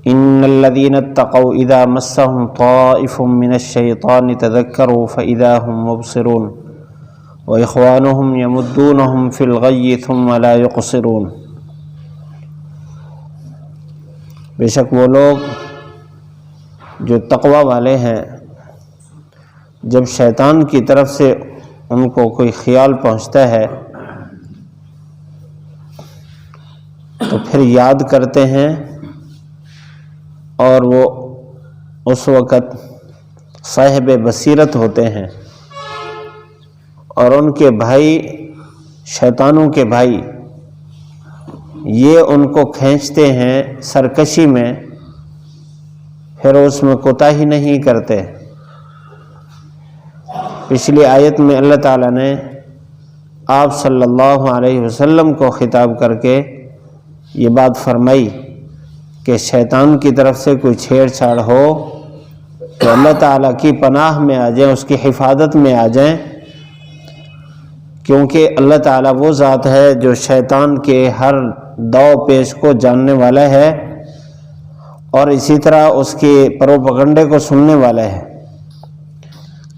ان الذين اتقوا اذا مسهم طائف من الشيطان تذكروا فاذا هم مبصرون واخوانهم يمدونهم في الغي ثم لا يقصرون۔ بے شک وہ لوگ جو تقوی والے ہیں، جب شیطان کی طرف سے ان کو کوئی خیال پہنچتا ہے تو پھر یاد کرتے ہیں، اور وہ اس وقت صاحب بصیرت ہوتے ہیں، اور ان کے بھائی، شیطانوں کے بھائی، یہ ان کو کھینچتے ہیں سرکشی میں، پھر اس میں کوتاہی نہیں کرتے۔ پچھلی آیت میں اللہ تعالیٰ نے آپ صلی اللہ علیہ وسلم کو خطاب کر کے یہ بات فرمائی کہ شیطان کی طرف سے کوئی چھیڑ چھاڑ ہو تو اللہ تعالیٰ کی پناہ میں آ جائیں، اس کی حفاظت میں آ جائیں، کیونکہ اللہ تعالیٰ وہ ذات ہے جو شیطان کے ہر داؤ پیش کو جاننے والا ہے، اور اسی طرح اس کے پروپگنڈے کو سننے والا ہے۔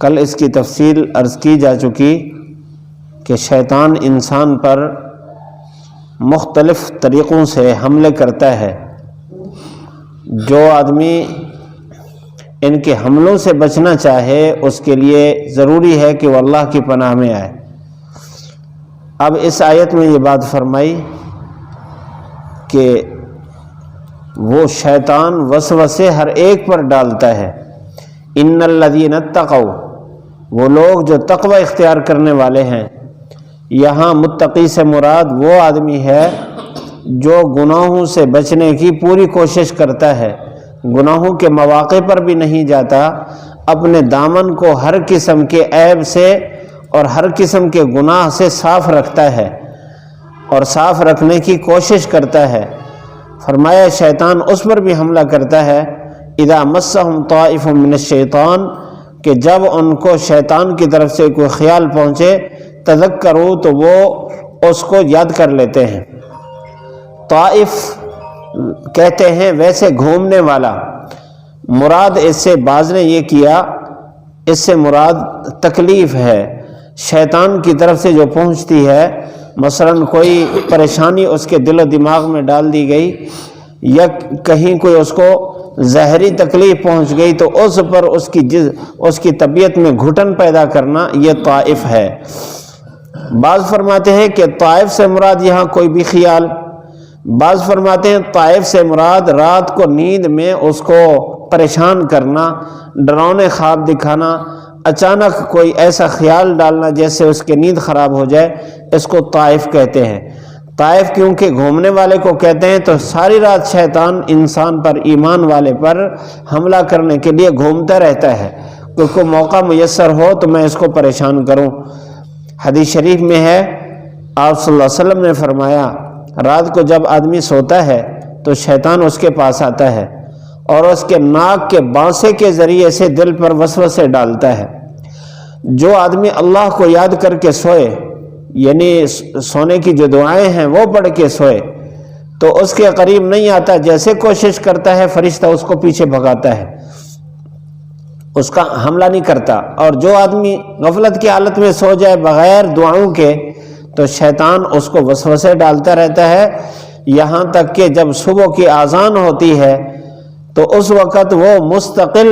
کل اس کی تفصیل عرض کی جا چکی کہ شیطان انسان پر مختلف طریقوں سے حملے کرتا ہے۔ جو آدمی ان کے حملوں سے بچنا چاہے اس کے لیے ضروری ہے کہ وہ اللہ کی پناہ میں آئے۔ اب اس آیت میں یہ بات فرمائی کہ وہ شیطان وسوسے ہر ایک پر ڈالتا ہے۔ ان الذین اتقوا، وہ لوگ جو تقوی اختیار کرنے والے ہیں، یہاں متقی سے مراد وہ آدمی ہے جو گناہوں سے بچنے کی پوری کوشش کرتا ہے، گناہوں کے مواقع پر بھی نہیں جاتا، اپنے دامن کو ہر قسم کے عیب سے اور ہر قسم کے گناہ سے صاف رکھتا ہے اور صاف رکھنے کی کوشش کرتا ہے۔ فرمایا شیطان اس پر بھی حملہ کرتا ہے، اذا مسهم طائف من الشیطان، کہ جب ان کو شیطان کی طرف سے کوئی خیال پہنچے، تذکروا، تو وہ اس کو یاد کر لیتے ہیں۔ طائف کہتے ہیں ویسے گھومنے والا، مراد اس سے بعض نے یہ کیا، اس سے مراد تکلیف ہے شیطان کی طرف سے جو پہنچتی ہے، مثلا کوئی پریشانی اس کے دل و دماغ میں ڈال دی گئی، یا کہیں کوئی اس کو ظاہری تکلیف پہنچ گئی تو اس پر اس کی طبیعت میں گھٹن پیدا کرنا، یہ طائف ہے۔ بعض فرماتے ہیں کہ طائف سے مراد یہاں کوئی بھی خیال، بعض فرماتے ہیں طائف سے مراد رات کو نیند میں اس کو پریشان کرنا، ڈراؤنے خواب دکھانا، اچانک کوئی ایسا خیال ڈالنا جیسے اس کی نیند خراب ہو جائے، اس کو طائف کہتے ہیں۔ طائف کیونکہ گھومنے والے کو کہتے ہیں، تو ساری رات شیطان انسان پر، ایمان والے پر حملہ کرنے کے لیے گھومتا رہتا ہے، کوئی موقع میسر ہو تو میں اس کو پریشان کروں۔ حدیث شریف میں ہے، آپ صلی اللہ علیہ وسلم نے فرمایا رات کو جب آدمی سوتا ہے تو شیطان اس کے پاس آتا ہے اور اس کے ناک کے بانسے کے ذریعے سے دل پر وسوسے ڈالتا ہے۔ جو آدمی اللہ کو یاد کر کے سوئے، یعنی سونے کی جو دعائیں ہیں وہ پڑھ کے سوئے، تو اس کے قریب نہیں آتا، جیسے کوشش کرتا ہے فرشتہ اس کو پیچھے بھگاتا ہے، اس کا حملہ نہیں کرتا۔ اور جو آدمی غفلت کی حالت میں سو جائے بغیر دعاؤں کے، تو شیطان اس کو وسوسے ڈالتا رہتا ہے، یہاں تک کہ جب صبح کی اذان ہوتی ہے تو اس وقت وہ مستقل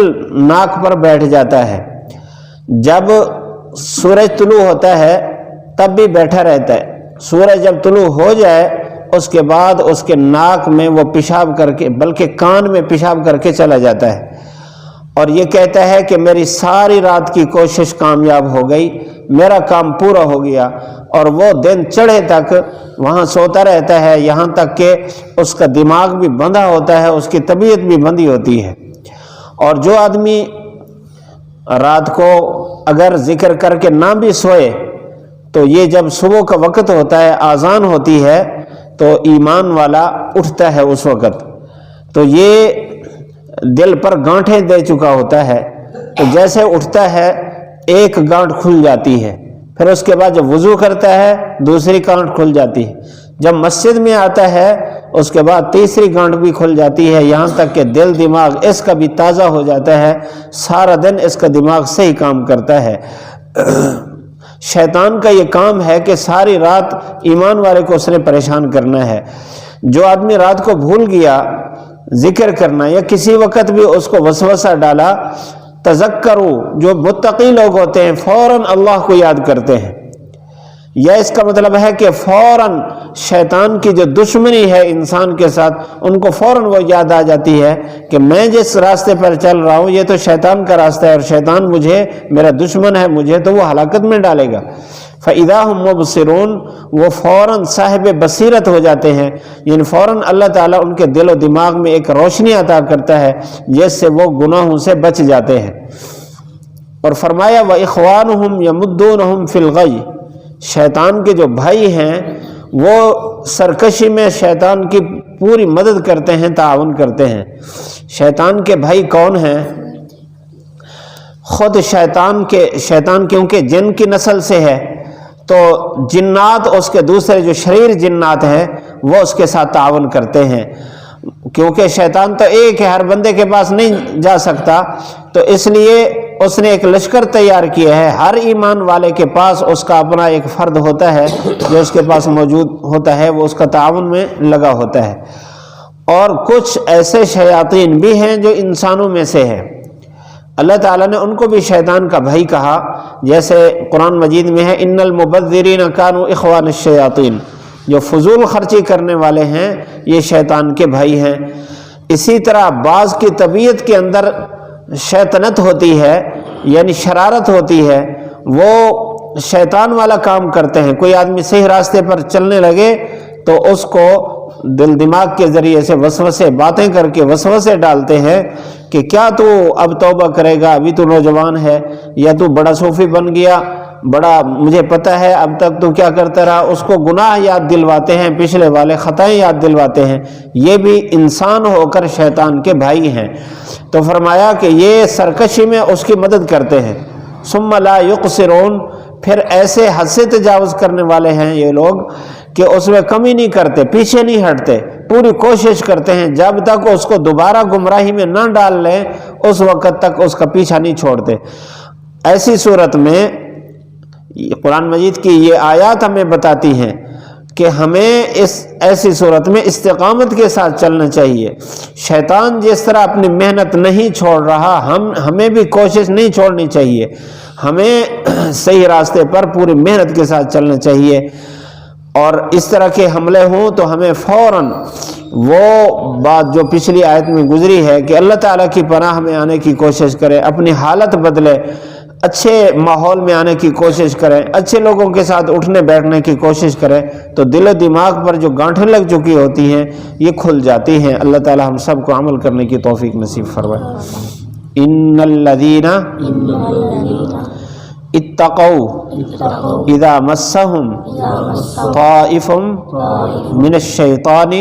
ناک پر بیٹھ جاتا ہے، جب سورج طلوع ہوتا ہے تب بھی بیٹھا رہتا ہے، سورج جب طلوع ہو جائے اس کے بعد اس کے ناک میں وہ پیشاب کر کے، بلکہ کان میں پیشاب کر کے چلا جاتا ہے، اور یہ کہتا ہے کہ میری ساری رات کی کوشش کامیاب ہو گئی، میرا کام پورا ہو گیا، اور وہ دن چڑھے تک وہاں سوتا رہتا ہے، یہاں تک کہ اس کا دماغ بھی بندھا ہوتا ہے، اس کی طبیعت بھی بندھی ہوتی ہے۔ اور جو آدمی رات کو اگر ذکر کر کے نہ بھی سوئے تو یہ جب صبح کا وقت ہوتا ہے، اذان ہوتی ہے، تو ایمان والا اٹھتا ہے اس وقت، تو یہ دل پر گانٹھیں دے چکا ہوتا ہے، تو جیسے اٹھتا ہے ایک گانٹھ کھل جاتی ہے، پھر اس کے بعد جب وضو کرتا ہے دوسری گانٹھ کھل جاتی ہے، جب مسجد میں آتا ہے اس کے بعد تیسری گانٹھ بھی کھل جاتی ہے، یہاں تک کہ دل دماغ اس کا بھی تازہ ہو جاتا ہے، سارا دن اس کا دماغ صحیح کام کرتا ہے۔ شیطان کا یہ کام ہے کہ ساری رات ایمان والے کو اس نے پریشان کرنا ہے۔ جو آدمی رات کو بھول گیا ذکر کرنا یا کسی وقت بھی اس کو وسوسہ ڈالا، تذکروا، جو متقی لوگ ہوتے ہیں فوراً اللہ کو یاد کرتے ہیں، یا اس کا مطلب ہے کہ فوراً شیطان کی جو دشمنی ہے انسان کے ساتھ ان کو فوراً وہ یاد آ جاتی ہے کہ میں جس راستے پر چل رہا ہوں یہ تو شیطان کا راستہ ہے اور شیطان مجھے، میرا دشمن ہے، مجھے تو وہ ہلاکت میں ڈالے گا۔ فَإِذَا هُمْ مُبْصِرُونَ، وہ فوراً صاحب بصیرت ہو جاتے ہیں، یعنی فوراً اللہ تعالیٰ ان کے دل و دماغ میں ایک روشنی عطا کرتا ہے جس سے وہ گناہوں سے بچ جاتے ہیں۔ اور فرمایا وَإِخْوَانُهُمْ يَمُدُّونَهُمْ فِي الْغَيِّ، شیطان کے جو بھائی ہیں وہ سرکشی میں شیطان کی پوری مدد کرتے ہیں، تعاون کرتے ہیں۔ شیطان کے بھائی کون ہیں؟ خود شیطان کیونکہ جن کی نسل سے ہے تو جنات، اس کے دوسرے جو شریر جنات ہیں وہ اس کے ساتھ تعاون کرتے ہیں، کیونکہ شیطان تو ایک ہے، ہر بندے کے پاس نہیں جا سکتا، تو اس لیے اس نے ایک لشکر تیار کیا ہے۔ ہر ایمان والے کے پاس اس کا اپنا ایک فرد ہوتا ہے جو اس کے پاس موجود ہوتا ہے، وہ اس کا تعاون میں لگا ہوتا ہے۔ اور کچھ ایسے شیاطین بھی ہیں جو انسانوں میں سے ہیں، اللہ تعالیٰ نے ان کو بھی شیطان کا بھائی کہا، جیسے قرآن مجید میں ہے ان المبذرین کانوا اخوان الشیاطین، جو فضول خرچی کرنے والے ہیں یہ شیطان کے بھائی ہیں۔ اسی طرح بعض کی طبیعت کے اندر شیطنت ہوتی ہے، یعنی شرارت ہوتی ہے، وہ شیطان والا کام کرتے ہیں۔ کوئی آدمی صحیح راستے پر چلنے لگے تو اس کو دل دماغ کے ذریعے سے وسوسے، باتیں کر کے وسوسے ڈالتے ہیں کہ کیا تو اب توبہ کرے گا، ابھی تو نوجوان ہے، یا تو بڑا صوفی بن گیا، بڑا مجھے پتہ ہے اب تک تو کیا کرتا رہا، اس کو گناہ یاد دلواتے ہیں، پچھلے والے خطائیں یاد دلواتے ہیں۔ یہ بھی انسان ہو کر شیطان کے بھائی ہیں۔ تو فرمایا کہ یہ سرکشی میں اس کی مدد کرتے ہیں۔ ثم لا یقصرون، پھر ایسے حد سے تجاوز کرنے والے ہیں یہ لوگ کہ اس میں کمی نہیں کرتے، پیچھے نہیں ہٹتے، پوری کوشش کرتے ہیں جب تک اس کو دوبارہ گمراہی میں نہ ڈال لیں اس وقت تک اس کا پیچھا نہیں چھوڑتے۔ ایسی صورت میں قرآن مجید کی یہ آیات ہمیں بتاتی ہیں کہ ہمیں ایسی صورت میں استقامت کے ساتھ چلنا چاہیے۔ شیطان جس طرح اپنی محنت نہیں چھوڑ رہا، ہمیں بھی کوشش نہیں چھوڑنی چاہیے، ہمیں صحیح راستے پر پوری محنت کے ساتھ چلنا چاہیے۔ اور اس طرح کے حملے ہوں تو ہمیں فوراً وہ بات جو پچھلی آیت میں گزری ہے کہ اللہ تعالیٰ کی پناہ میں آنے کی کوشش کریں، اپنی حالت بدلے، اچھے ماحول میں آنے کی کوشش کریں، اچھے لوگوں کے ساتھ اٹھنے بیٹھنے کی کوشش کریں، تو دل و دماغ پر جو گانٹھیں لگ چکی ہوتی ہیں یہ کھل جاتی ہیں۔ اللہ تعالیٰ ہم سب کو عمل کرنے کی توفیق نصیب فرمائے۔ ان الذین اتقوا اذا مسهم طائف من الشیطان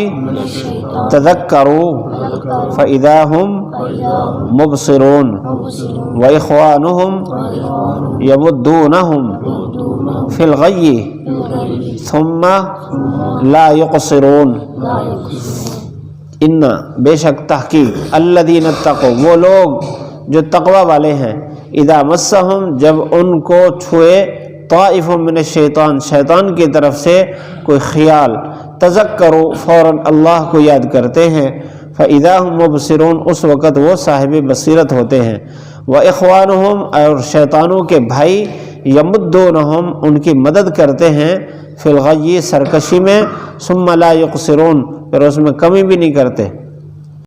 تذکروا فاذا هم مبصرون واخوانهم يمدونهم في الغی ثم لا يقصرون۔ ان، بے شک تحقیق، الذین اتقوا، وہ لوگ جو تقوی والے ہیں، اذا مسہم، جب ان کو چھوئے، طائف من الشیطان، شیطان کی طرف سے کوئی خیال، تذکروا، فوراً اللہ کو یاد کرتے ہیں، فاذا هم مبصرون، اس وقت وہ صاحب بصیرت ہوتے ہیں، واخوانہم، اور شیطانوں کے بھائی، یمدونہم، ان کی مدد کرتے ہیں، فی الغی، سرکشی میں، ثم لا یقصرون، پھر اس میں کمی بھی نہیں کرتے۔